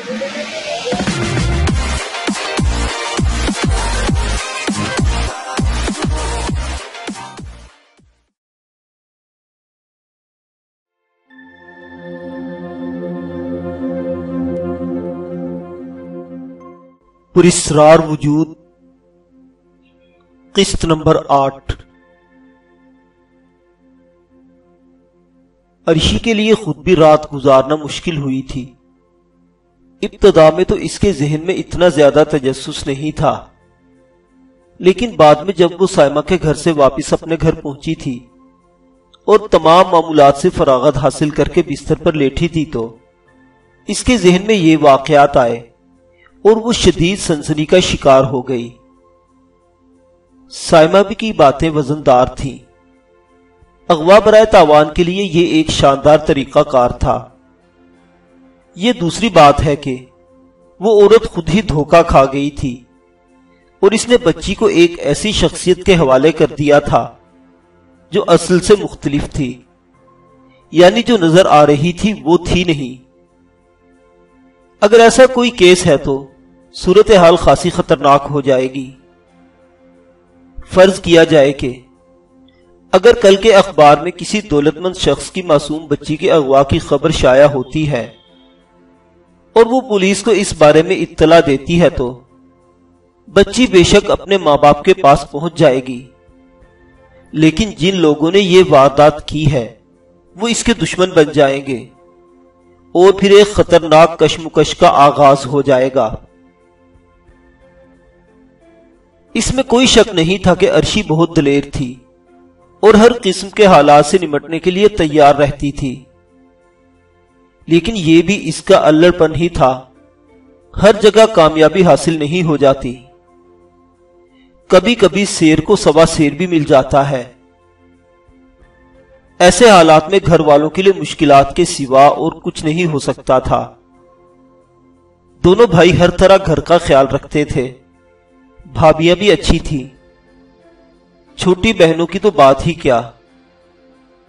پراسرار وجود قسط نمبر 8۔ عرشی کے لیے خود بھی رات گزارنا مشکل ہوئی تھی۔ ابتدا میں تو اس کے ذہن میں اتنا زیادہ تجسس نہیں تھا، لیکن بعد میں جب وہ سائمہ کے گھر سے واپس اپنے گھر پہنچی تھی اور تمام معمولات سے فراغت حاصل کر کے بستر پر لیٹی تھی تو اس کے ذہن میں یہ واقعات آئے اور وہ شدید سنسنی کا شکار ہو گئی۔ سائمہ بھی کی باتیں وزندار تھیں۔ اغوا برائے تاوان کے لیے یہ ایک شاندار طریقہ کار تھا۔ یہ دوسری بات ہے کہ وہ عورت خود ہی دھوکہ کھا گئی تھی اور اس نے بچی کو ایک ایسی شخصیت کے حوالے کر دیا تھا جو اصل سے مختلف تھی، یعنی جو نظر آ رہی تھی وہ تھی نہیں۔ اگر ایسا کوئی کیس ہے تو صورتحال خاصی خطرناک ہو جائے گی۔ فرض کیا جائے کہ اگر کل کے اخبار میں کسی دولت مند شخص کی معصوم بچی کے اغوا کی خبر شائع ہوتی ہے اور وہ پولیس کو اس بارے میں اطلاع دیتی ہے تو بچی بے شک اپنے ماں باپ کے پاس پہنچ جائے گی، لیکن جن لوگوں نے یہ واردات کی ہے وہ اس کے دشمن بن جائیں گے اور پھر ایک خطرناک کشمکش کا آغاز ہو جائے گا۔ اس میں کوئی شک نہیں تھا کہ عرشی بہت دلیر تھی اور ہر قسم کے حالات سے نمٹنے کے لیے تیار رہتی تھی، لیکن یہ بھی اس کا الڑ پن ہی تھا۔ ہر جگہ کامیابی حاصل نہیں ہو جاتی، کبھی کبھی سیر کو سوا سیر بھی مل جاتا ہے۔ ایسے حالات میں گھر والوں کے لیے مشکلات کے سوا اور کچھ نہیں ہو سکتا تھا۔ دونوں بھائی ہر طرح گھر کا خیال رکھتے تھے، بھابیاں بھی اچھی تھی، چھوٹی بہنوں کی تو بات ہی کیا۔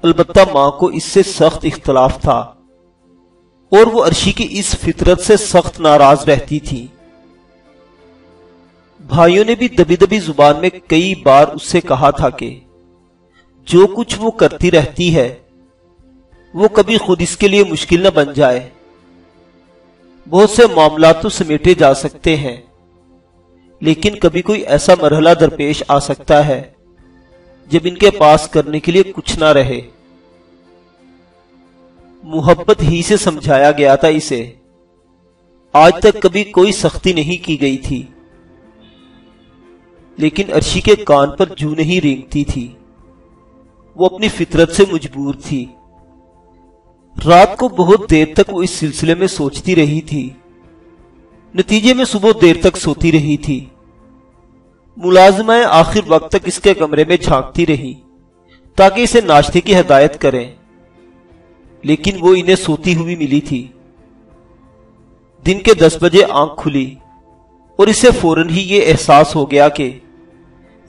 البتہ ماں کو اس سے سخت اختلاف تھا اور وہ عرشی کی اس فطرت سے سخت ناراض رہتی تھی۔ بھائیوں نے بھی دبی دبی زبان میں کئی بار اس سے کہا تھا کہ جو کچھ وہ کرتی رہتی ہے وہ کبھی خود اس کے لیے مشکل نہ بن جائے۔ بہت سے معاملات تو سمیٹے جا سکتے ہیں، لیکن کبھی کوئی ایسا مرحلہ درپیش آ سکتا ہے جب ان کے پاس کرنے کے لیے کچھ نہ رہے۔ محبت ہی سے سمجھایا گیا تھا اسے، آج تک کبھی کوئی سختی نہیں کی گئی تھی، لیکن عرشی کے کان پر جوں نہیں رینگتی تھی۔ وہ اپنی فطرت سے مجبور تھی۔ رات کو بہت دیر تک وہ اس سلسلے میں سوچتی رہی تھی، نتیجے میں صبح دیر تک سوتی رہی تھی۔ ملازمائیں آخر وقت تک اس کے کمرے میں جھانکتی رہی تاکہ اسے ناشتے کی ہدایت کریں، لیکن وہ انہیں سوتی ہوئی ملی تھی۔ دن کے 10 بجے آنکھ کھلی اور اسے فوراً ہی یہ احساس ہو گیا کہ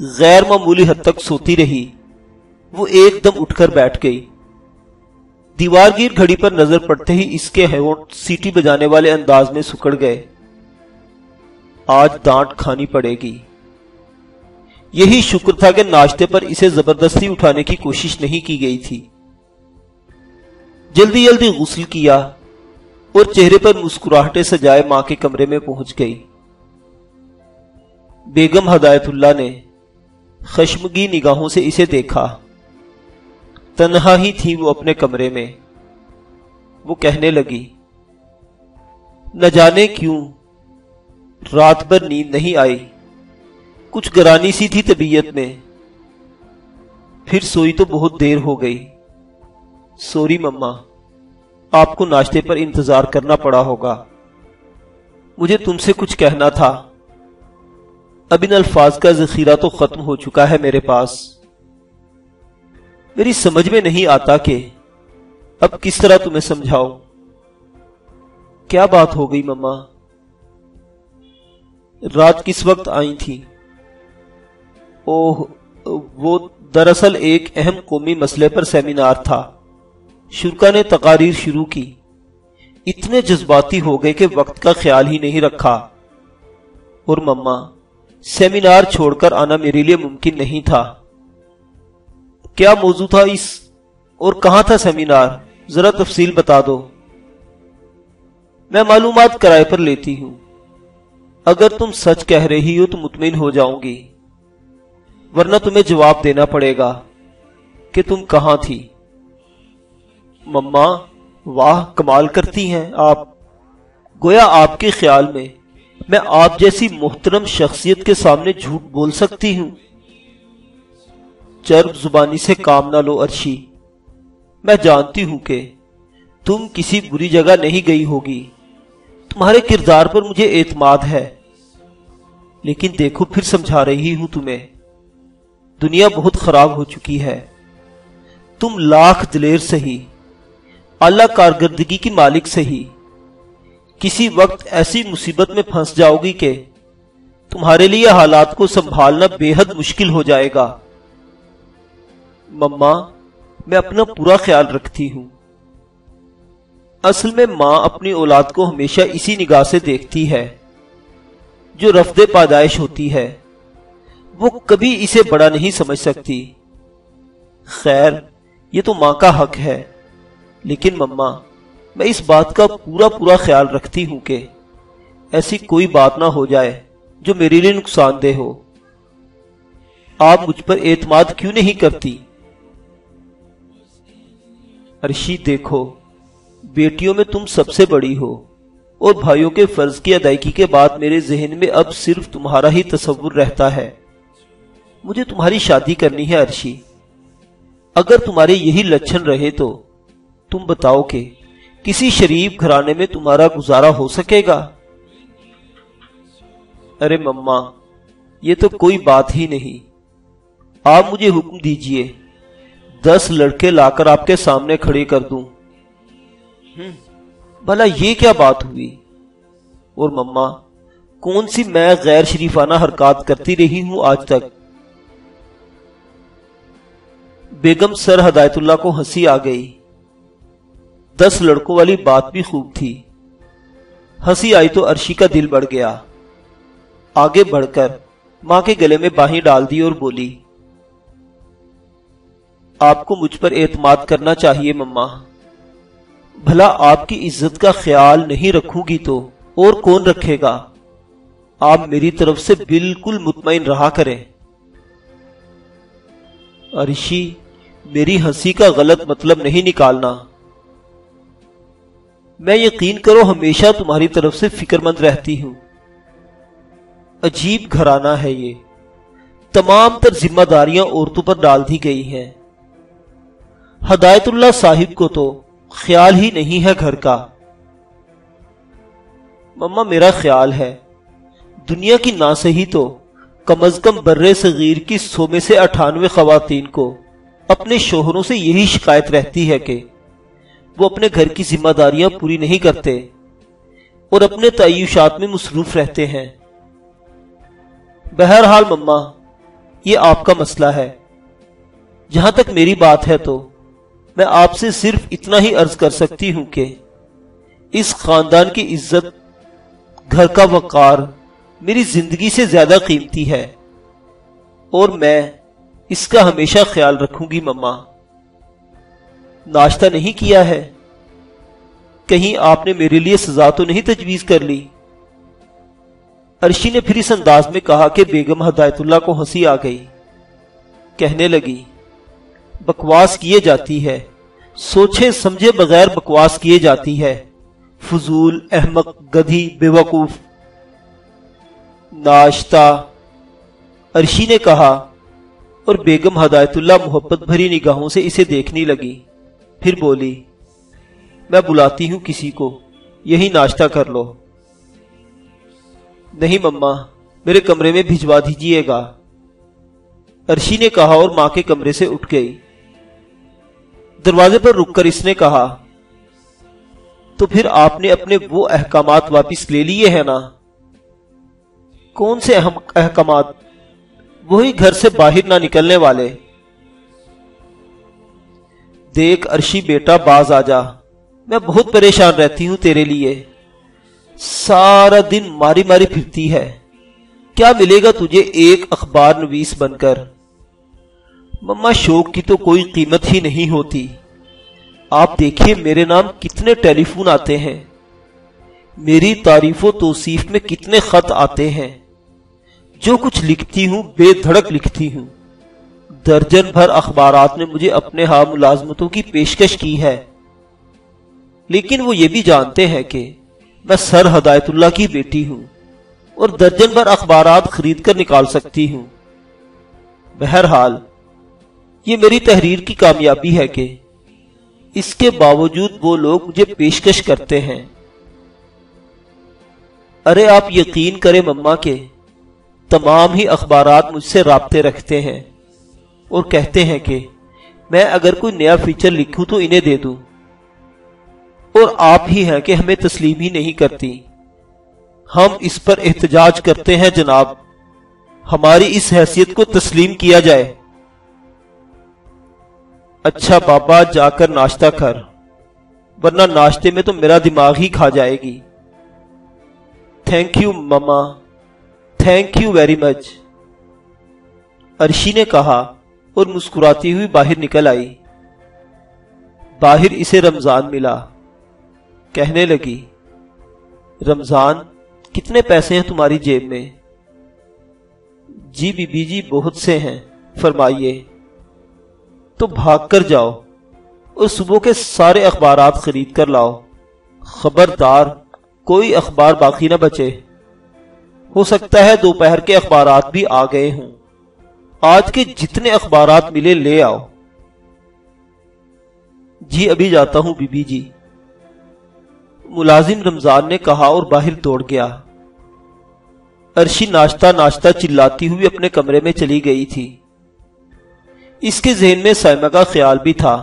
غیر معمولی حد تک سوتی رہی۔ وہ ایک دم اٹھ کر بیٹھ گئی۔ دیوار گیر گھڑی پر نظر پڑتے ہی اس کے ہونٹ سیٹی بجانے والے انداز میں سکڑ گئے۔ آج ڈانٹ کھانی پڑے گی۔ یہی شکر تھا کہ ناشتے پر اسے زبردستی اٹھانے کی کوشش نہیں کی گئی تھی۔ جلدی جلدی غسل کیا اور چہرے پر مسکراہٹیں سجائے ماں کے کمرے میں پہنچ گئی۔ بیگم ہدایت اللہ نے خشمگی نگاہوں سے اسے دیکھا۔ تنہا ہی تھی وہ اپنے کمرے میں۔ وہ کہنے لگی، نہ جانے کیوں رات بھر نیند نہیں آئی، کچھ گرانی سی تھی طبیعت میں، پھر سوئی تو بہت دیر ہو گئی۔ سوری مما، آپ کو ناشتے پر انتظار کرنا پڑا ہوگا۔ مجھے تم سے کچھ کہنا تھا، اب ان الفاظ کا ذخیرہ تو ختم ہو چکا ہے میرے پاس۔ میری سمجھ میں نہیں آتا کہ اب کس طرح تمہیں سمجھاؤں۔ کیا بات ہو گئی مما؟ رات کس وقت آئی تھی؟ اوہ، وہ دراصل ایک اہم قومی مسئلے پر سیمینار تھا۔ شرکا نے تقاریر شروع کی۔ اتنے جذباتی ہو گئے کہ وقت کا خیال ہی نہیں رکھا۔ اور مما، سیمینار چھوڑ کر آنا میرے لیے ممکن نہیں تھا۔ کیا موضوع تھا اور کہاں تھا سیمینار؟ ذرا تفصیل بتا دو۔ میں معلومات کرائے پر لیتی ہوں، اگر تم سچ کہہ رہی ہو تو مطمئن ہو جاؤں گی، ورنہ تمہیں جواب دینا پڑے گا کہ تم کہاں تھی۔ مما، واہ، کمال کرتی ہیں آپ، گویا آپ کے خیال میں آپ جیسی محترم شخصیت کے سامنے جھوٹ بول سکتی ہوں۔ چرب زبانی سے کام نہ لو عرشی، میں جانتی ہوں کہ تم کسی بری جگہ نہیں گئی ہوگی، تمہارے کردار پر مجھے اعتماد ہے، لیکن دیکھو پھر سمجھا رہی ہوں تمہیں، دنیا بہت خراب ہو چکی ہے۔ تم لاکھ دلیر سہی، اعلی کارکردگی کی مالک سہی، کسی وقت ایسی مصیبت میں پھنس جاؤ گی کہ تمہارے لیے حالات کو سنبھالنا بے حد مشکل ہو جائے گا۔ مما، میں اپنا پورا خیال رکھتی ہوں۔ اصل میں ماں اپنی اولاد کو ہمیشہ اسی نگاہ سے دیکھتی ہے جو رفض پیدائش ہوتی ہے، وہ کبھی اسے بڑا نہیں سمجھ سکتی۔ خیر، یہ تو ماں کا حق ہے، لیکن مما، میں اس بات کا پورا خیال رکھتی ہوں کہ ایسی کوئی بات نہ ہو جائے جو میرے لیے نقصان دہ ہو۔ آپ مجھ پر اعتماد کیوں نہیں کرتی؟ عرشی، دیکھو، بیٹیوں میں تم سب سے بڑی ہو، اور بھائیوں کے فرض کی ادائیگی کے بعد میرے ذہن میں اب صرف تمہارا ہی تصور رہتا ہے۔ مجھے تمہاری شادی کرنی ہے عرشی، اگر تمہارے یہی لچھن رہے تو تم بتاؤ کہ کسی شریف گھرانے میں تمہارا گزارا ہو سکے گا؟ ارے مما، یہ تو کوئی بات ہی نہیں، آپ مجھے حکم دیجئے، 10 لڑکے لا کر آپ کے سامنے کھڑے کر دوں۔ بھلا یہ کیا بات ہوئی؟ اور مما، کون سی میں غیر شریفانہ حرکات کرتی رہی ہوں آج تک؟ بیگم سر ہدایت اللہ کو ہنسی آ گئی۔ 10 لڑکوں والی بات بھی خوب تھی، ہنسی آئی تو عرشی کا دل بڑھ گیا۔ آگے بڑھ کر ماں کے گلے میں باہیں ڈال دی اور بولی، آپ کو مجھ پر اعتماد کرنا چاہیے مما، بھلا آپ کی عزت کا خیال نہیں رکھوں گی تو اور کون رکھے گا؟ آپ میری طرف سے بالکل مطمئن رہا کریں۔ عرشی، میری ہنسی کا غلط مطلب نہیں نکالنا، میں یقین کرو ہمیشہ تمہاری طرف سے فکر مند رہتی ہوں۔ عجیب گھرانہ ہے یہ، تمام تر ذمہ داریاں عورتوں پر ڈال دی گئی ہیں۔ ہدایت اللہ صاحب کو تو خیال ہی نہیں ہے گھر کا۔ مما، میرا خیال ہے دنیا کی نہ صحیح تو کم از کم برے صغیر کی 100 میں سے 98 خواتین کو اپنے شوہروں سے یہی شکایت رہتی ہے کہ وہ اپنے گھر کی ذمہ داریاں پوری نہیں کرتے اور اپنے تعیشات میں مصروف رہتے ہیں۔ بہرحال مما، یہ آپ کا مسئلہ ہے، جہاں تک میری بات ہے تو میں آپ سے صرف اتنا ہی عرض کر سکتی ہوں کہ اس خاندان کی عزت، گھر کا وقار میری زندگی سے زیادہ قیمتی ہے، اور میں اس کا ہمیشہ خیال رکھوں گی۔ مما، ناشتہ نہیں کیا ہے؟ کہیں آپ نے میرے لیے سزا تو نہیں تجویز کر لی؟ عرشی نے پھر اس انداز میں کہا کہ بیگم ہدایت اللہ کو ہنسی آ گئی۔ کہنے لگی، بکواس کیے جاتی ہے، سوچے سمجھے بغیر بکواس کیے جاتی ہے، فضول، احمق، گدھی، بے وقوف۔ ناشتہ، عرشی نے کہا، اور بیگم ہدایت اللہ محبت بھری نگاہوں سے اسے دیکھنے لگی، پھر بولی، میں بلاتی ہوں کسی کو، یہی ناشتہ کر لو۔ نہیں مما، میرے کمرے میں بھجوا دیجیے گا، عرشی نے کہا اور ماں کے کمرے سے اٹھ گئی۔ دروازے پر رک کر اس نے کہا، تو پھر آپ نے اپنے وہ احکامات واپس لے لیے ہیں نا؟ کون سے اہم احکامات؟ وہی گھر سے باہر نہ نکلنے والے۔ دیکھ عرشی بیٹا، باز آ جا، میں بہت پریشان رہتی ہوں تیرے لیے، سارا دن ماری ماری پھرتی ہے، کیا ملے گا تجھے ایک اخبار نویس بن کر؟ مما شوق کی تو کوئی قیمت ہی نہیں ہوتی، آپ دیکھیے میرے نام کتنے ٹیلی فون آتے ہیں، میری تعریف و توصیف میں کتنے خط آتے ہیں، جو کچھ لکھتی ہوں بے دھڑک لکھتی ہوں، درجن بھر اخبارات نے مجھے اپنے ہاں ملازمتوں کی پیشکش کی ہے، لیکن وہ یہ بھی جانتے ہیں کہ میں سر ہدایت اللہ کی بیٹی ہوں اور درجن بھر اخبارات خرید کر نکال سکتی ہوں۔ بہرحال یہ میری تحریر کی کامیابی ہے کہ اس کے باوجود وہ لوگ مجھے پیشکش کرتے ہیں۔ ارے آپ یقین کریں مما کہ تمام ہی اخبارات مجھ سے رابطے رکھتے ہیں اور کہتے ہیں کہ میں اگر کوئی نیا فیچر لکھوں تو انہیں دے دوں، اور آپ ہی ہیں کہ ہمیں تسلیم ہی نہیں کرتی۔ ہم اس پر احتجاج کرتے ہیں جناب، ہماری اس حیثیت کو تسلیم کیا جائے۔ اچھا بابا جا کر ناشتہ کر، ورنہ ناشتے میں تو میرا دماغ ہی کھا جائے گی۔ Thank you mama, thank you very much, Arshi نے کہا اور مسکراتی ہوئی باہر نکل آئی۔ باہر اسے رمضان ملا، کہنے لگی، رمضان کتنے پیسے ہیں تمہاری جیب میں؟ جی بی بی جی بہت سے ہیں، فرمائیے۔ تو بھاگ کر جاؤ اور صبح کے سارے اخبارات خرید کر لاؤ، خبردار کوئی اخبار باقی نہ بچے، ہو سکتا ہے دوپہر کے اخبارات بھی آ گئے ہوں، آج کے جتنے اخبارات ملے لے آؤ۔ جی ابھی جاتا ہوں بی بی جی، ملازم رمضان نے کہا اور باہر دوڑ گیا۔ عرشی ناشتہ ناشتہ چلاتی ہوئی اپنے کمرے میں چلی گئی تھی۔ اس کے ذہن میں سائمہ کا خیال بھی تھا،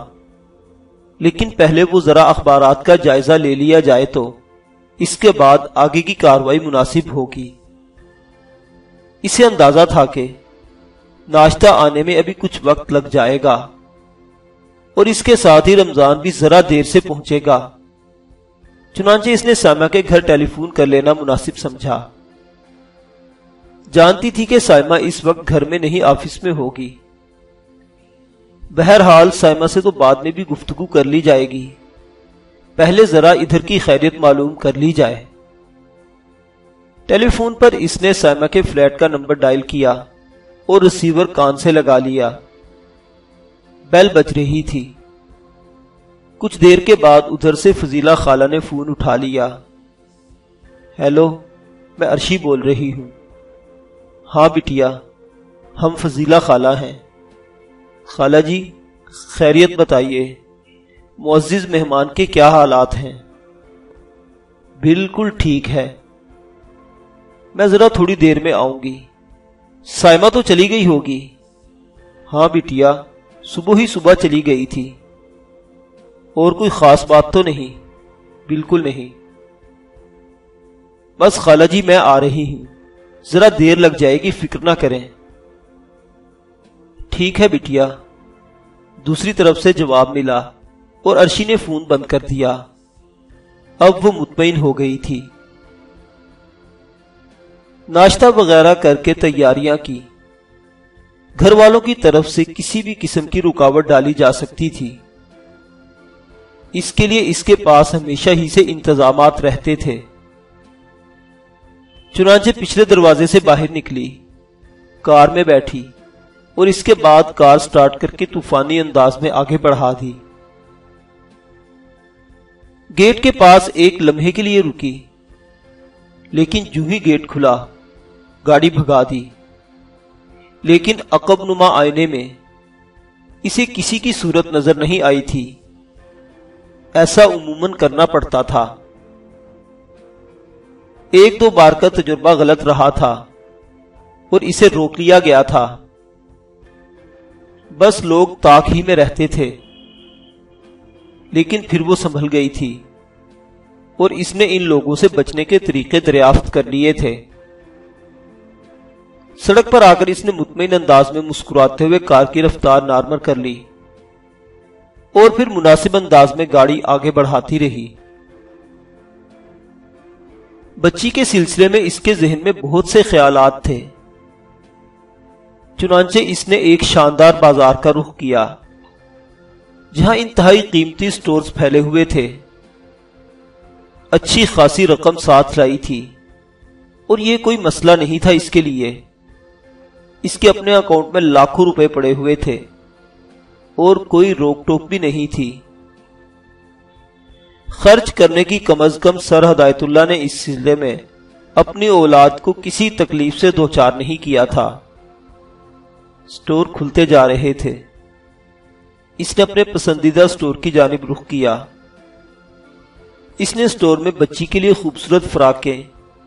لیکن پہلے وہ ذرا اخبارات کا جائزہ لے لیا جائے تو اس کے بعد آگے کی کارروائی مناسب ہوگی۔ اسے اندازہ تھا کہ ناشتہ آنے میں ابھی کچھ وقت لگ جائے گا اور اس کے ساتھ ہی رمضان بھی ذرا دیر سے پہنچے گا، چنانچہ اس نے سائمہ کے گھر ٹیلی فون کر لینا مناسب سمجھا۔ جانتی تھی کہ سائمہ اس وقت گھر میں نہیں آفس میں ہوگی، بہرحال سائمہ سے تو بعد میں بھی گفتگو کر لی جائے گی، پہلے ذرا ادھر کی خیریت معلوم کر لی جائے۔ ٹیلی فون پر اس نے سائمہ کے فلیٹ کا نمبر ڈائل کیا اور ریسیور کان سے لگا لیا۔ بیل بج رہی تھی۔ کچھ دیر کے بعد ادھر سے فضیلہ خالہ نے فون اٹھا لیا۔ ہیلو، میں عرشی بول رہی ہوں۔ ہاں بٹیا، ہم فضیلہ خالہ ہیں۔ خالہ جی خیریت بتائیے، معزز مہمان کے کیا حالات ہیں؟ بالکل ٹھیک ہے، میں ذرا تھوڑی دیر میں آؤں گی۔ سائمہ تو چلی گئی ہوگی؟ ہاں بٹیا، صبح ہی صبح چلی گئی تھی۔ اور کوئی خاص بات تو نہیں؟ بالکل نہیں، بس خالہ جی میں آ رہی ہوں، ذرا دیر لگ جائے گی، فکر نہ کریں۔ ٹھیک ہے بٹیا، دوسری طرف سے جواب ملا اور عرشی نے فون بند کر دیا۔ اب وہ مطمئن ہو گئی تھی۔ ناشتہ وغیرہ کر کے تیاریاں کی۔ گھر والوں کی طرف سے کسی بھی قسم کی رکاوٹ ڈالی جا سکتی تھی، اس کے لیے اس کے پاس ہمیشہ ہی سے انتظامات رہتے تھے۔ چنانچہ پچھلے دروازے سے باہر نکلی، کار میں بیٹھی اور اس کے بعد کار سٹارٹ کر کے طوفانی انداز میں آگے بڑھا دی۔ گیٹ کے پاس ایک لمحے کے لیے رکی، لیکن جو ہی گیٹ کھلا گاڑی بھگا دی۔ لیکن عقب نما آئینے میں اسے کسی کی صورت نظر نہیں آئی تھی، ایسا عموماً کرنا پڑتا تھا۔ ایک دو بار کا تجربہ غلط رہا تھا اور اسے روک لیا گیا تھا، بس لوگ طاق ہی میں رہتے تھے۔ لیکن پھر وہ سنبھل گئی تھی اور اس نے ان لوگوں سے بچنے کے طریقے دریافت کر لیے تھے۔ سڑک پر آ کر اس نے مطمئن انداز میں مسکراتے ہوئے کار کی رفتار نارمل کر لی اور پھر مناسب انداز میں گاڑی آگے بڑھاتی رہی۔ بچی کے سلسلے میں اس کے ذہن میں بہت سے خیالات تھے، چنانچہ اس نے ایک شاندار بازار کا رخ کیا جہاں انتہائی قیمتی سٹورز پھیلے ہوئے تھے۔ اچھی خاصی رقم ساتھ لائی تھی اور یہ کوئی مسئلہ نہیں تھا اس کے لیے۔ اس کے اپنے اکاؤنٹ میں لاکھوں روپے پڑے ہوئے تھے اور کوئی روک ٹوک بھی نہیں تھی۔ خرچ کرنے کی کم از کم سر ہدایت اللہ نے اس سلسلے میں اپنی اولاد کو کسی تکلیف سے دوچار نہیں کیا تھا۔ سٹور کھلتے جا رہے تھے۔ اس نے اپنے پسندیدہ سٹور کی جانب رخ کیا۔ اس نے سٹور میں بچی کے لیے خوبصورت فراکیں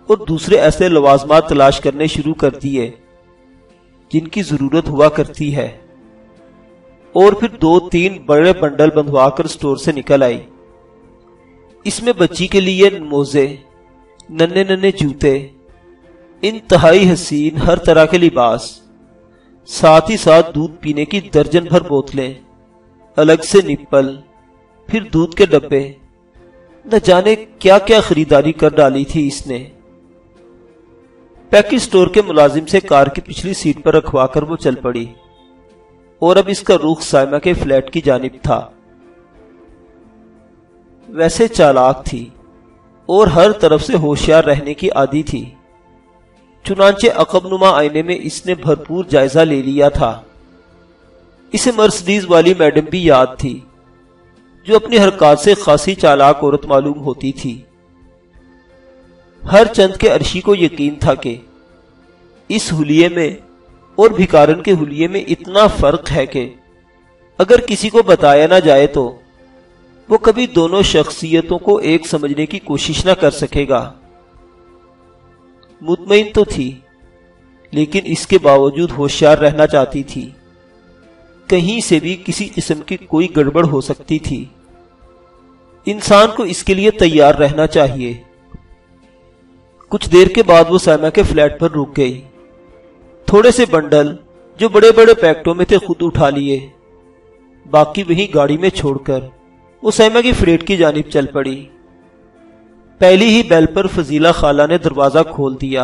اور دوسرے ایسے لوازمات تلاش کرنے شروع کر دیے جن کی ضرورت ہوا کرتی ہے، اور پھر 2-3 بڑے بنڈل بندھوا کر سٹور سے نکل آئی۔ اس میں بچی کے لیے موزے، ننھے ننھے جوتے، انتہائی حسین ہر طرح کے لباس، ساتھ ہی ساتھ دودھ پینے کی درجن بھر بوتلیں، الگ سے نپل، پھر دودھ کے ڈبے، نہ جانے کیا کیا خریداری کر ڈالی تھی اس نے۔ پیکی سٹور کے ملازم سے کار کی پچھلی سیٹ پر رکھوا کر وہ چل پڑی، اور اب اس کا رخ سائمہ کے فلیٹ کی جانب تھا۔ ویسے چالاک تھی اور ہر طرف سے ہوشیار رہنے کی عادی تھی، چنانچہ عقب نما آئینے میں اس نے بھرپور جائزہ لے لیا تھا۔ اسے مرسڈیز والی میڈم بھی یاد تھی جو اپنی حرکات سے خاصی چالاک عورت معلوم ہوتی تھی۔ ہر چند کے عرشی کو یقین تھا کہ اس حلیے میں اور بھکارن کے حلیے میں اتنا فرق ہے کہ اگر کسی کو بتایا نہ جائے تو وہ کبھی دونوں شخصیتوں کو ایک سمجھنے کی کوشش نہ کر سکے گا۔ مطمئن تو تھی، لیکن اس کے باوجود ہوشیار رہنا چاہتی تھی۔ کہیں سے بھی کسی قسم کی کوئی گڑبڑ ہو سکتی تھی۔ انسان کو اس کے لیے تیار رہنا چاہیے۔ کچھ دیر کے بعد وہ سائمہ کے فلیٹ پر رک گئی۔ تھوڑے سے بنڈل جو بڑے بڑے پیکٹوں میں تھے خود اٹھا لیے، باقی وہیں گاڑی میں چھوڑ کر وہ سائمہ کی فلیٹ کی جانب چل پڑی۔ پہلی ہی بیل پر فضیلہ خالہ نے دروازہ کھول دیا۔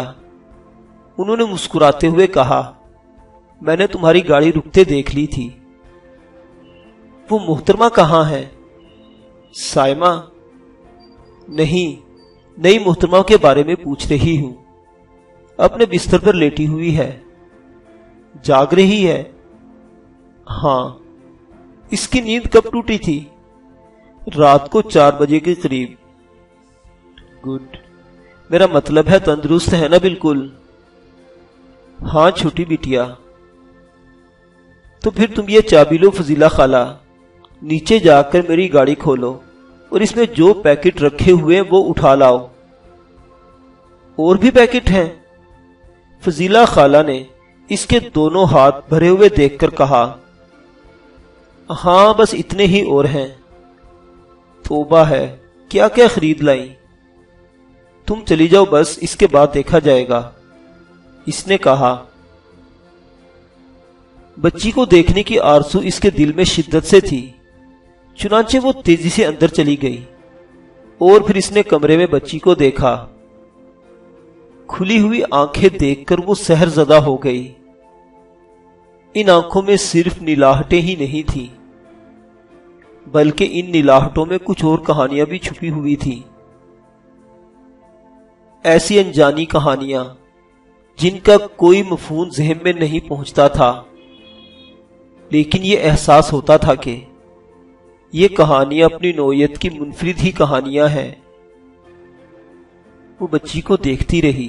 انہوں نے مسکراتے ہوئے کہا، میں نے تمہاری گاڑی رکتے دیکھ لی تھی۔ وہ محترمہ کہاں ہے؟ سائمہ، نہیں، نئی محترمہ کے بارے میں پوچھ رہی ہوں۔ اپنے بستر پر لیٹی ہوئی ہے۔ جاگ رہی ہے؟ ہاں۔ اس کی نیند کب ٹوٹی تھی؟ رات کو 4 بجے کے قریب۔ گڈ، میرا مطلب ہے تندرست ہے نا بالکل؟ ہاں چھوٹی بیٹیا۔ تو پھر تم یہ چابی لو فضیلہ خالہ، نیچے جا کر میری گاڑی کھولو اور اس میں جو پیکٹ رکھے ہوئے وہ اٹھا لاؤ۔ اور بھی پیکٹ ہیں؟ فضیلہ خالہ نے اس کے دونوں ہاتھ بھرے ہوئے دیکھ کر کہا، ہاں بس اتنے ہی اور ہیں۔ توبہ ہے، کیا کیا خرید لائی؟ تم چلی جاؤ بس، اس کے بعد دیکھا جائے گا، اس نے کہا۔ بچی کو دیکھنے کی آرزو اس کے دل میں شدت سے تھی، چنانچہ وہ تیزی سے اندر چلی گئی، اور پھر اس نے کمرے میں بچی کو دیکھا۔ کھلی ہوئی آنکھیں دیکھ کر وہ سحر زدہ ہو گئی۔ ان آنکھوں میں صرف نلاہٹیں ہی نہیں تھیں، بلکہ ان نلاہٹوں میں کچھ اور کہانیاں بھی چھپی ہوئی تھیں، ایسی انجانی کہانیاں جن کا کوئی مفہوم ذہن میں نہیں پہنچتا تھا، لیکن یہ احساس ہوتا تھا کہ یہ کہانیاں اپنی نوعیت کی منفرد ہی کہانیاں ہیں۔ وہ بچی کو دیکھتی رہی۔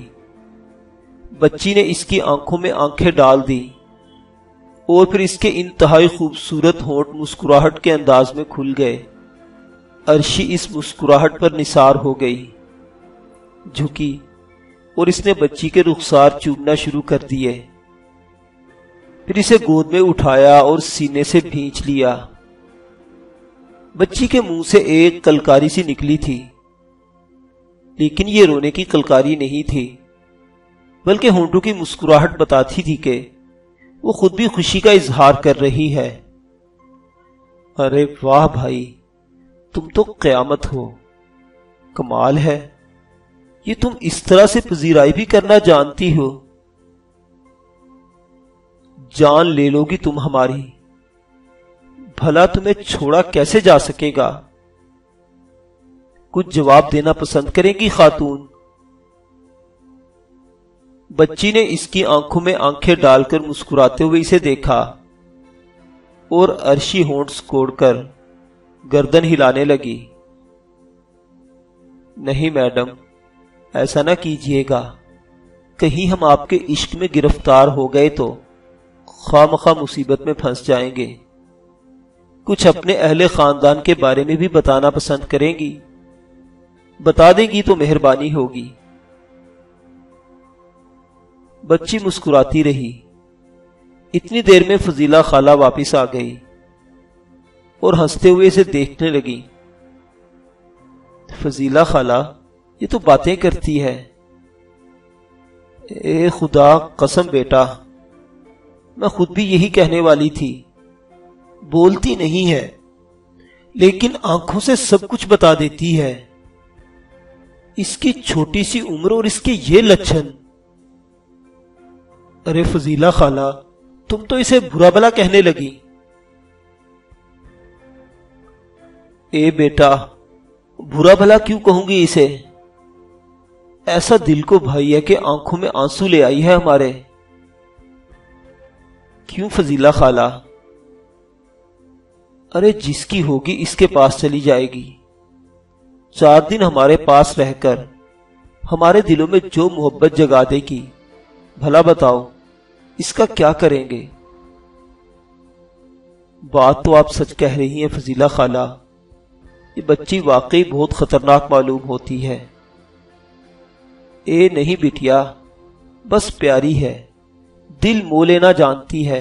بچی نے اس کی آنکھوں میں آنکھیں ڈال دی، اور پھر اس کے انتہائی خوبصورت ہونٹ مسکراہٹ کے انداز میں کھل گئے۔ عرشی اس مسکراہٹ پر نثار ہو گئی، جھکی، اور اس نے بچی کے رخسار چومنا شروع کر دیے۔ پھر اسے گود میں اٹھایا اور سینے سے بھینچ لیا۔ بچی کے منہ سے ایک کلکاری سی نکلی تھی، لیکن یہ رونے کی کلکاری نہیں تھی، بلکہ ہونٹوں کی مسکراہٹ بتاتی تھی کہ وہ خود بھی خوشی کا اظہار کر رہی ہے۔ ارے واہ بھائی، تم تو قیامت ہو، کمال ہے، یہ تم اس طرح سے پذیرائی بھی کرنا جانتی ہو؟ جان لے لو گی تم ہماری، بھلا تمہیں چھوڑا کیسے جا سکے گا؟ کچھ جواب دینا پسند کریں گی خاتون؟ بچی نے اس کی آنکھوں میں آنکھیں ڈال کر مسکراتے ہوئے اسے دیکھا اور عرشی ہونٹ کوڑ کر گردن ہلانے لگی۔ نہیں میڈم، ایسا نہ کیجیے گا، کہیں ہم آپ کے عشق میں گرفتار ہو گئے تو خواہ مخواہ مصیبت میں پھنس جائیں گے۔ کچھ اپنے اہل خاندان کے بارے میں بھی بتانا پسند کریں گی؟ بتا دیں گی تو مہربانی ہوگی۔ بچی مسکراتی رہی۔ اتنی دیر میں فضیلہ خالہ واپس آ گئی اور ہنستے ہوئے اسے دیکھنے لگی۔ فضیلہ خالہ، یہ تو باتیں کرتی ہے۔ اے خدا قسم بیٹا، میں خود بھی یہی کہنے والی تھی، بولتی نہیں ہے لیکن آنکھوں سے سب کچھ بتا دیتی ہے۔ اس کی چھوٹی سی عمر اور اس کے یہ لچھن۔ ارے فضیلہ خالہ، تم تو اسے برا بھلا کہنے لگی۔ اے بیٹا، برا بھلا کیوں کہوں گی اسے؟ ایسا دل کو بھائی ہے کہ آنکھوں میں آنسو لے آئی ہے ہمارے۔ کیوں فضیلہ خالہ؟ ارے جس کی ہوگی اس کے پاس چلی جائے گی۔ 4 دن ہمارے پاس رہ کر ہمارے دلوں میں جو محبت جگا دے گی، بھلا بتاؤ اس کا کیا کریں گے؟ بات تو آپ سچ کہہ رہی ہیں فضیلہ خالہ، یہ بچی واقعی بہت خطرناک معلوم ہوتی ہے۔ اے نہیں بٹیا، بس پیاری ہے، دل مو لینا جانتی ہے۔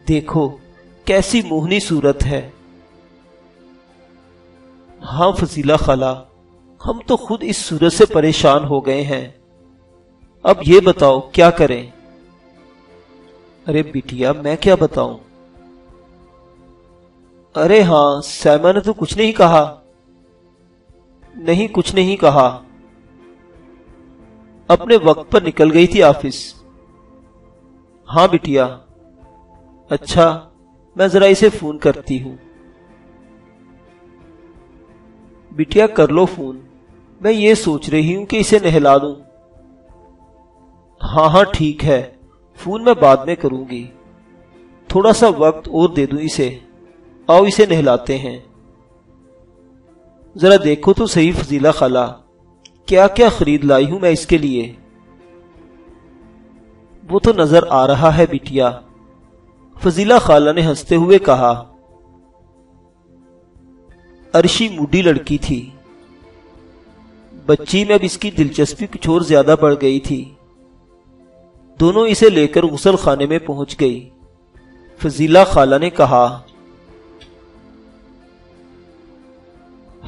دیکھو کیسی موہنی صورت ہے۔ ہاں فضیلہ خالہ، ہم تو خود اس صورت سے پریشان ہو گئے ہیں، اب یہ بتاؤ کیا کریں؟ ارے بٹیا میں کیا بتاؤں؟ ارے ہاں، سیما نے تو کچھ نہیں کہا؟ نہیں کچھ نہیں کہا، اپنے وقت پر نکل گئی تھی آفس۔ ہاں بٹیا۔ اچھا، میں ذرا اسے فون کرتی ہوں۔ بٹیا کر لو فون، میں یہ سوچ رہی ہوں کہ اسے نہلا دوں۔ ہاں ہاں ٹھیک ہے، فون میں بعد میں کروں گی، تھوڑا سا وقت اور دے دوں اسے۔ آؤ اسے نہلاتے ہیں۔ ذرا دیکھو تو صحیح فضیلہ خالہ، کیا کیا خرید لائی ہوں میں اس کے لیے۔ وہ تو نظر آ رہا ہے بٹیا، فضیلہ خالہ نے ہنستے ہوئے کہا۔ عرشی موڈی لڑکی تھی، بچی میں اب اس کی دلچسپی کچھ اور زیادہ بڑھ گئی تھی۔ دونوں اسے لے کر غسل خانے میں پہنچ گئی۔ فضیلہ خالہ نے کہا،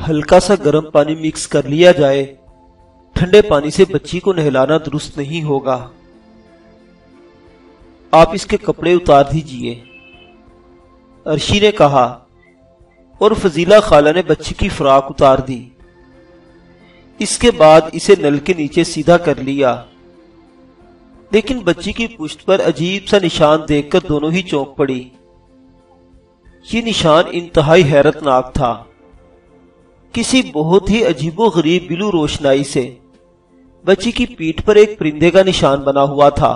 ہلکا سا گرم پانی مکس کر لیا جائے، ٹھنڈے پانی سے بچی کو نہلانا درست نہیں ہوگا۔ آپ اس کے کپڑے اتار دیجئے، عرشی نے کہا، اور فضیلہ خالہ نے بچی کی فراق اتار دی۔ اس کے بعد اسے نل کے نیچے سیدھا کر لیا، لیکن بچی کی پشت پر عجیب سا نشان دیکھ کر دونوں ہی چونک پڑی۔ یہ نشان انتہائی حیرت ناک تھا، کسی بہت ہی عجیب و غریب بلو روشنائی سے بچی کی پیٹھ پر ایک پرندے کا نشان بنا ہوا تھا،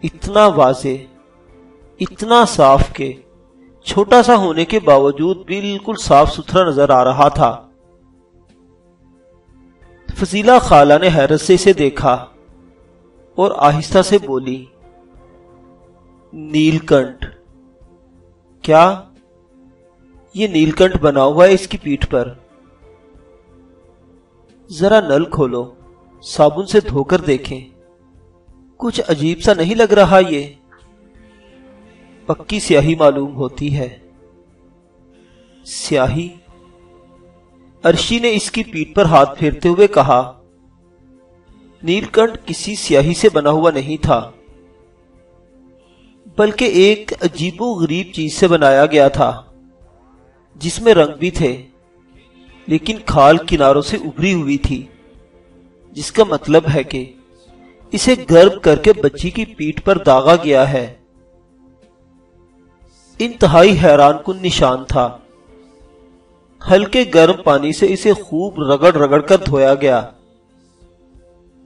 اتنا واضح، اتنا صاف کہ چھوٹا سا ہونے کے باوجود بالکل صاف ستھرا نظر آ رہا تھا۔ فضیلہ خالہ نے حیرت سے اسے دیکھا اور آہستہ سے بولی، نیل کنٹھ؟ کیا یہ نیل کنٹھ بنا ہوا ہے اس کی پیٹھ پر؟ ذرا نل کھولو، صابن سے دھو کر دیکھیں، کچھ عجیب سا نہیں لگ رہا؟ یہ پکی سیاہی معلوم ہوتی ہے۔ سیاہی؟ عرشی نے اس کی پیٹھ پر ہاتھ پھیرتے ہوئے کہا، نیل کنٹھ کسی سیاہی سے بنا ہوا نہیں تھا، بلکہ ایک عجیب و غریب چیز سے بنایا گیا تھا جس میں رنگ بھی تھے، لیکن کھال کناروں سے ابھری ہوئی تھی، جس کا مطلب ہے کہ اسے گرم کر کے بچی کی پیٹھ پر داغا گیا ہے۔ انتہائی حیران کن نشان تھا۔ ہلکے گرم پانی سے اسے خوب رگڑ رگڑ کر دھویا گیا۔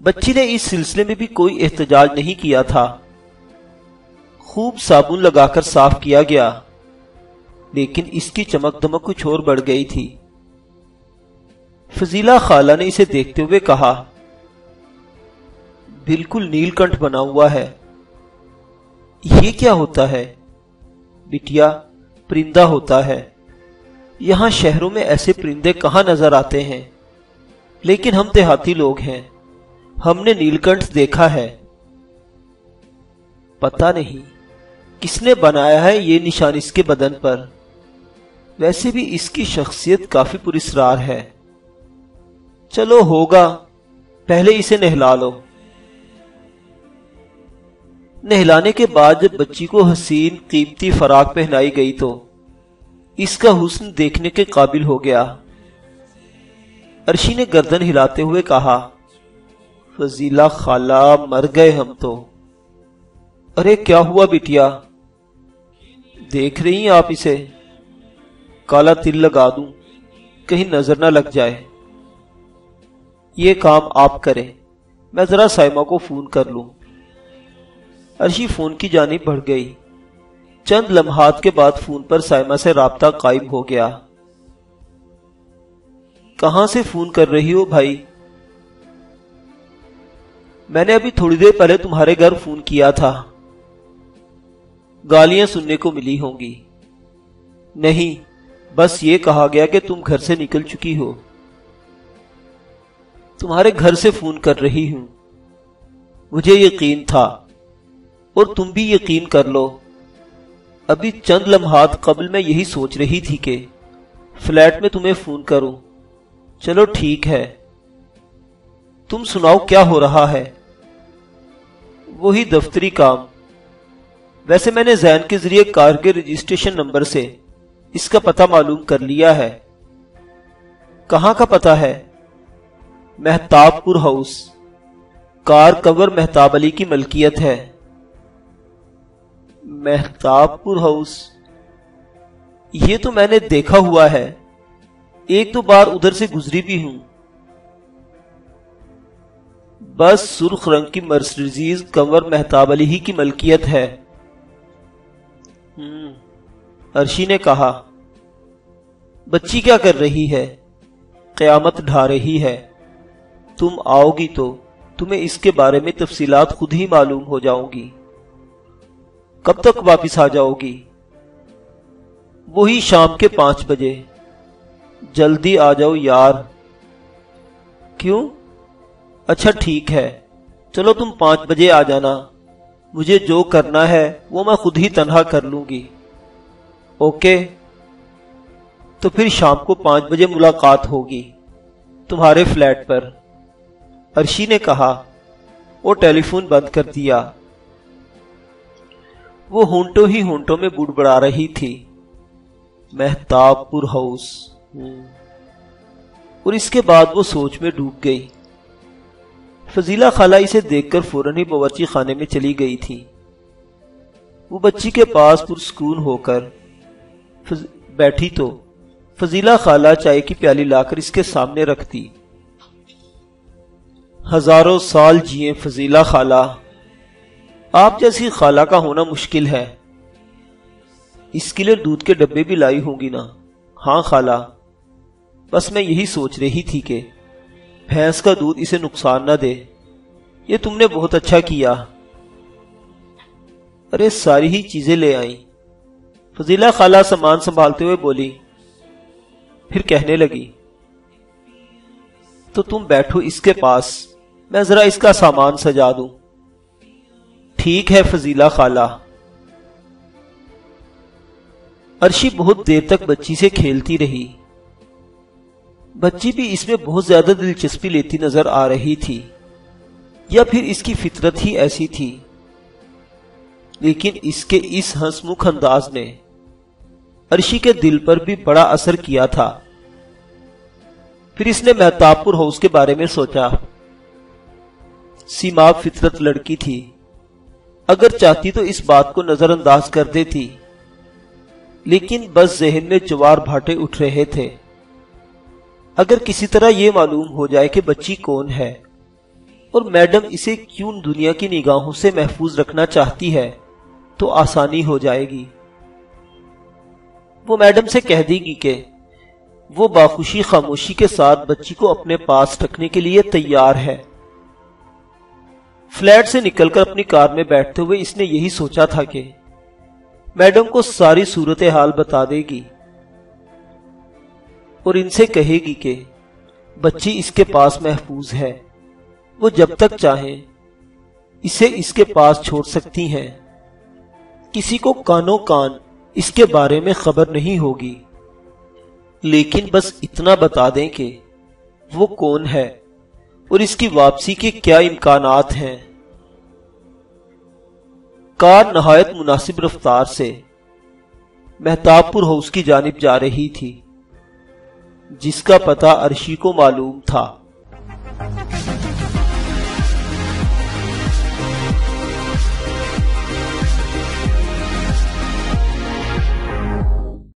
بچی نے اس سلسلے میں بھی کوئی احتجاج نہیں کیا تھا۔ خوب صابن لگا کر صاف کیا گیا، لیکن اس کی چمک دمک کچھ اور بڑھ گئی تھی۔ فضیلہ خالہ نے اسے دیکھتے ہوئے کہا، بالکل نیل کنٹھ بنا ہوا ہے۔ یہ کیا ہوتا ہے؟ بٹیا، پرندہ ہوتا ہے۔ یہاں شہروں میں ایسے پرندے کہاں نظر آتے ہیں، لیکن ہم دیہاتی لوگ ہیں، ہم نے نیل کنٹھ دیکھا ہے۔ پتہ نہیں کس نے بنایا ہے یہ نشان اس کے بدن پر، ویسے بھی اس کی شخصیت کافی پراسرار ہے۔ چلو ہوگا، پہلے اسے نہلا لو۔ نہلانے کے بعد جب بچی کو حسین قیمتی فراق پہنائی گئی تو اس کا حسن دیکھنے کے قابل ہو گیا۔ عرشی نے گردن ہلاتے ہوئے کہا، فضیلہ خالہ، مر گئے ہم تو۔ ارے کیا ہوا بٹیا؟ دیکھ رہی ہیں آپ اسے؟ کالا تل لگا دوں، کہیں نظر نہ لگ جائے۔ یہ کام آپ کریں، میں ذرا سائمہ کو فون کر لوں۔ عرشی فون کی جانب بڑھ گئی۔ چند لمحات کے بعد فون پر سائمہ سے رابطہ قائم ہو گیا۔ کہاں سے فون کر رہی ہو بھائی؟ میں نے ابھی تھوڑی دیر پہلے تمہارے گھر فون کیا تھا۔ گالیاں سننے کو ملی ہوں گی۔ نہیں، بس یہ کہا گیا کہ تم گھر سے نکل چکی ہو۔ تمہارے گھر سے فون کر رہی ہوں۔ مجھے یقین تھا، اور تم بھی یقین کر لو۔ ابھی چند لمحات قبل میں یہی سوچ رہی تھی کہ فلیٹ میں تمہیں فون کروں۔ چلو ٹھیک ہے، تم سناؤ کیا ہو رہا ہے؟ وہی دفتری کام۔ ویسے میں نے زین کے ذریعے کار کے رجسٹریشن نمبر سے اس کا پتہ معلوم کر لیا ہے۔ کہاں کا پتہ ہے؟ مہتاب پور ہاؤس۔ کار کور مہتاب علی کی ملکیت ہے۔ مہتاب پور ہاؤس؟ یہ تو میں نے دیکھا ہوا ہے، ایک دو بار ادھر سے گزری بھی ہوں۔ بس سرخ رنگ کی مرسڈیز کنور مہتاب علی ہی کی ملکیت ہے۔ عرشی نے کہا، بچی کیا کر رہی ہے؟ قیامت ڈھا رہی ہے۔ تم آؤ گی تو تمہیں اس کے بارے میں تفصیلات خود ہی معلوم ہو جاؤں گی۔ کب تک واپس آ جاؤ گی؟ وہی شام کے 5 بجے۔ جلدی آ جاؤ یار۔ کیوں؟ اچھا ٹھیک ہے، چلو تم 5 بجے آ جانا۔ مجھے جو کرنا ہے وہ میں خود ہی تنہا کر لوں گی۔ اوکے، تو پھر شام کو 5 بجے ملاقات ہوگی تمہارے فلیٹ پر، عرشی نے کہا اور ٹیلی فون بند کر دیا۔ وہ ہونٹوں ہی ہونٹوں میں بڑبڑا رہی تھی، مہتاب پور ہاؤس۔ اور اس کے بعد وہ سوچ میں ڈوب گئی۔ فضیلہ خالہ اسے دیکھ کر فوراً ہی باورچی خانے میں چلی گئی تھی۔ وہ بچی کے پاس پرسکون ہو کر بیٹھی تو فضیلہ خالہ چائے کی پیالی لا کر اس کے سامنے رکھتی۔ ہزاروں سال جیے فضیلہ خالہ، آپ جیسی خالہ کا ہونا مشکل ہے۔ اس کے لیے دودھ کے ڈبے بھی لائی ہوں گی نا؟ ہاں خالہ، بس میں یہی سوچ رہی تھی کہ بھینس کا دودھ اسے نقصان نہ دے۔ یہ تم نے بہت اچھا کیا۔ ارے ساری ہی چیزیں لے آئیں۔ فضیلہ خالہ سامان سنبھالتے ہوئے بولی، پھر کہنے لگی، تو تم بیٹھو اس کے پاس، میں ذرا اس کا سامان سجا دوں۔ ٹھیک ہے فضیلہ خالہ۔ عرشی بہت دیر تک بچی سے کھیلتی رہی۔ بچی بھی اس میں بہت زیادہ دلچسپی لیتی نظر آ رہی تھی، یا پھر اس کی فطرت ہی ایسی تھی۔ لیکن اس کے اس ہنسمکھ انداز نے عرشی کے دل پر بھی بڑا اثر کیا تھا۔ پھر اس نے مہتاب پور ہاؤس کے بارے میں سوچا۔ سیماب فطرت لڑکی تھی، اگر چاہتی تو اس بات کو نظر انداز کر دیتی، لیکن بس ذہن میں جوار بھاٹے اٹھ رہے تھے۔ اگر کسی طرح یہ معلوم ہو جائے کہ بچی کون ہے اور میڈم اسے کیوں دنیا کی نگاہوں سے محفوظ رکھنا چاہتی ہے تو آسانی ہو جائے گی۔ وہ میڈم سے کہہ دے گی کہ وہ باخوشی خاموشی کے ساتھ بچی کو اپنے پاس رکھنے کے لیے تیار ہے۔ فلیٹ سے نکل کر اپنی کار میں بیٹھتے ہوئے اس نے یہی سوچا تھا کہ میڈم کو ساری صورتحال بتا دے گی اور ان سے کہے گی کہ بچی اس کے پاس محفوظ ہے، وہ جب تک چاہیں اسے اس کے پاس چھوڑ سکتی ہیں، کسی کو کانوں کان اس کے بارے میں خبر نہیں ہوگی۔ لیکن بس اتنا بتا دیں کہ وہ کون ہے اور اس کی واپسی کے کیا امکانات ہیں۔ کار نہایت مناسب رفتار سے مہتاب پور ہاؤس کی جانب جا رہی تھی، جس کا پتہ عرشی کو معلوم تھا۔